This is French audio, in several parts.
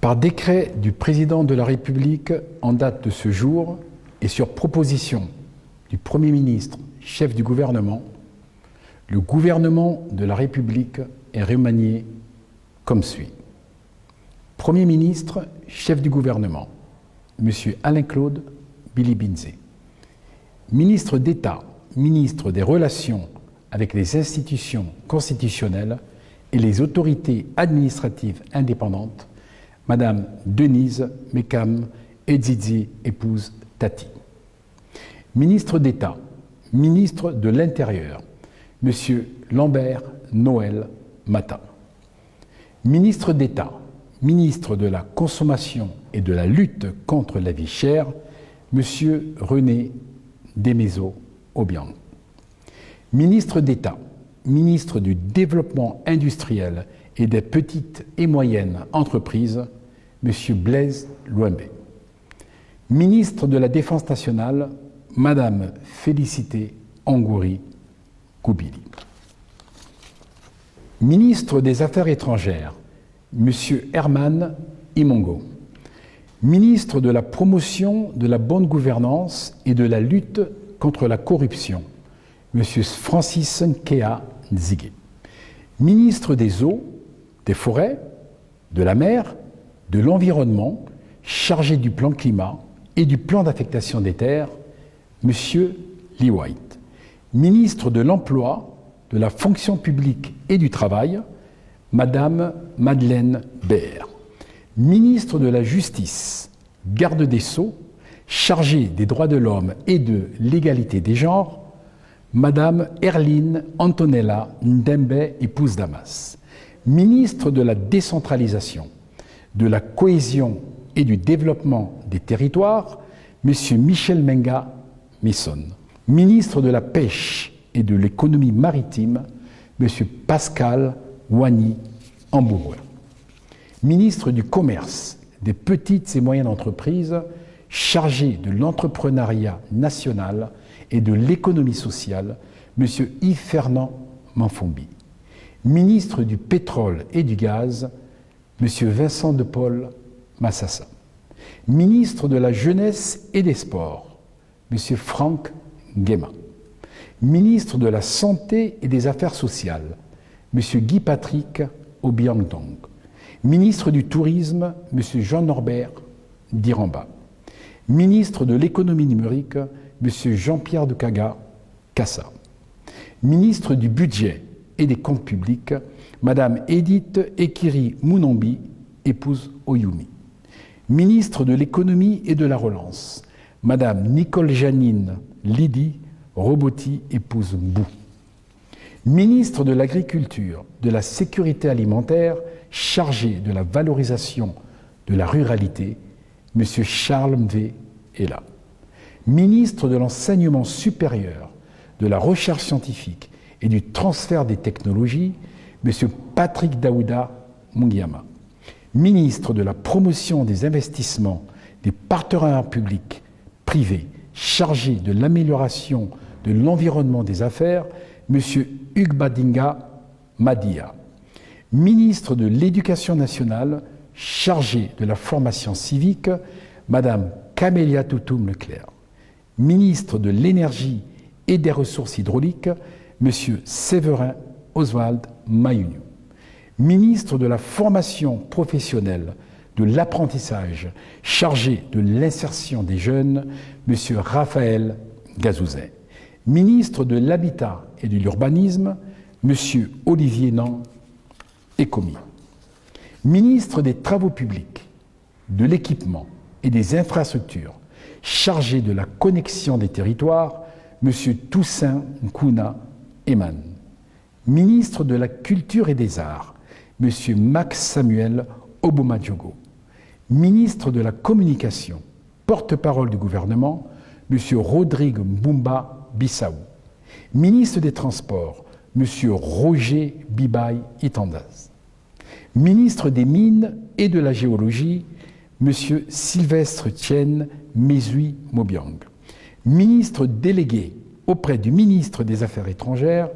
Par décret du Président de la République en date de ce jour et sur proposition du Premier ministre, chef du gouvernement, le gouvernement de la République est remanié comme suit. Premier ministre, chef du gouvernement, M. Alain-Claude Bilibinzé. Ministre d'État, ministre des Relations avec les institutions constitutionnelles et les autorités administratives indépendantes, Madame Denise Mekam Edzidzi, épouse Tati. Ministre d'État, ministre de l'Intérieur, Monsieur Lambert Noël Mata. Ministre d'État, ministre de la Consommation et de la lutte contre la vie chère, Monsieur René Desmaisons-Obiang. Ministre d'État, ministre du Développement industriel et des petites et moyennes entreprises, M. Blaise Louembé. Ministre de la Défense nationale, Mme Félicité Angouri Koubili. Ministre des Affaires étrangères, M. Herman Imongo. Ministre de la Promotion de la bonne gouvernance et de la lutte contre la corruption, M. Francis Nkea Nzige. Ministre des Eaux, des Forêts, de la Mer, de l'Environnement, chargé du plan climat et du plan d'affectation des terres, M. Lee White. Ministre de l'Emploi, de la Fonction publique et du Travail, Madame Madeleine Baird. Ministre de la Justice, garde des Sceaux, chargée des droits de l'homme et de l'égalité des genres, Madame Erline Antonella Ndembe, épouse Damas. Ministre de la Décentralisation, de la Cohésion et du Développement des Territoires, M. Michel Menga Misson. Ministre de la Pêche et de l'Économie maritime, M. Pascal Wani Ambouroué. Ministre du Commerce, des Petites et Moyennes Entreprises, chargé de l'entrepreneuriat national et de l'économie sociale, M. Yves-Fernand Manfombi. Ministre du Pétrole et du Gaz, M. Vincent de Paul Massassa. Ministre de la Jeunesse et des Sports, M. Franck Nguema. Ministre de la Santé et des Affaires sociales, M. Guy-Patrick Obiang-Dong. Ministre du Tourisme, M. Jean-Norbert Diramba. Ministre de l'Économie numérique, M. Jean-Pierre de Caga Cassa. Ministre du Budget et des Comptes publics, Madame Edith Ekiri Mounombi, épouse Oyumi. Ministre de l'Économie et de la Relance, Madame Nicole Janine Lydie Roboti, épouse Mbou. Ministre de l'Agriculture, de la Sécurité alimentaire, chargé de la valorisation de la ruralité, M. Charles Mvé Ella. Ministre de l'Enseignement supérieur, de la Recherche scientifique et du transfert des technologies, M. Patrick Daouda Mungiama. Ministre de la Promotion des investissements, des partenariats publics, privés, chargé de l'amélioration de l'environnement des affaires, M. Hugbadinga Madia. Ministre de l'Éducation nationale, chargé de la formation civique, Mme Camélia Toutoum Leclerc. Ministre de l'Énergie et des Ressources hydrauliques, M. Séverin Oswald Mayuniu. Ministre de la Formation professionnelle, de l'apprentissage, chargé de l'insertion des jeunes, M. Raphaël Gazouzet. Ministre de l'Habitat et de l'Urbanisme, M. Olivier Nan Ekomi. Ministre des Travaux publics, de l'Équipement et des Infrastructures, chargé de la connexion des territoires, M. Toussaint Nkuna Eman. Ministre de la Culture et des Arts, M. Max Samuel Obomadjogo. Ministre de la Communication, porte-parole du gouvernement, M. Rodrigue Mbumba Bissaou. Ministre des Transports, M. Roger Bibaye Itandaz. Ministre des Mines et de la Géologie, M. Sylvestre Tien Mesui Mobiang. Ministre délégué auprès du ministre des Affaires étrangères,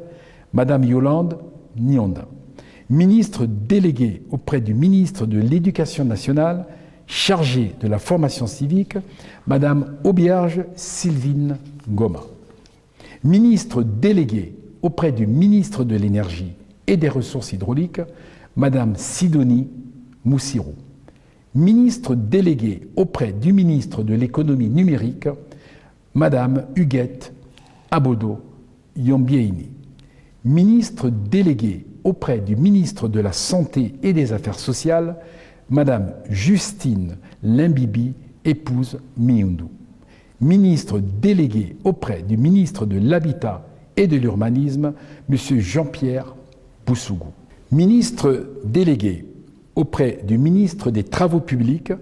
Mme Yolande Nyonda. Ministre délégué auprès du ministre de l'Éducation nationale, chargé de la formation civique, Madame Aubierge Sylvine Goma. Ministre délégué auprès du ministre de l'Énergie et des Ressources hydrauliques, Madame Sidonie Moussirou. Ministre délégué auprès du ministre de l'Économie numérique, Madame Huguette Abodo Yombieini. Ministre délégué auprès du ministre de la Santé et des Affaires sociales, Madame Justine Limbibi, épouse Miundu. Ministre délégué auprès du ministre de l'Habitat et de l'Urbanisme, Monsieur Jean-Pierre Boussougou. Ministre délégué auprès du ministre des Travaux publics,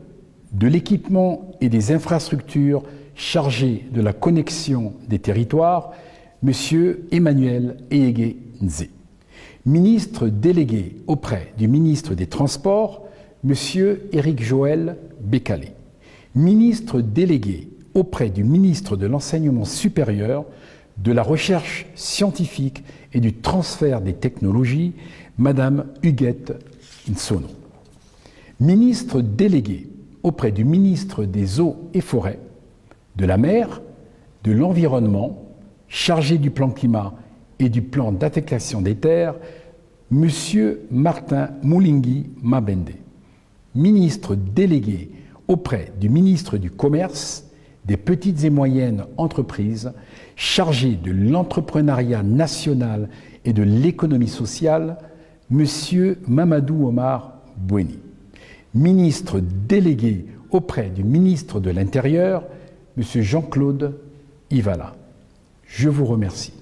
de l'Équipement et des Infrastructures chargé de la connexion des territoires, Monsieur Emmanuel Eyege Nzé. Ministre délégué auprès du ministre des Transports, Monsieur Éric Joël Bécalé. Ministre délégué auprès du ministre de l'Enseignement supérieur, de la Recherche scientifique et du transfert des technologies, Madame Huguette Nsono. Ministre délégué auprès du ministre des Eaux et Forêts, de la Mer, de l'Environnement, chargé du plan climat et du plan d'affectation des terres, Monsieur Martin Moulingi Mabende. Ministre délégué auprès du ministre du Commerce, des petites et moyennes entreprises, chargé de l'entrepreneuriat national et de l'économie sociale, Monsieur Mamadou Omar Boueni. Ministre délégué auprès du ministre de l'Intérieur, Monsieur Jean-Claude Ivala. Je vous remercie.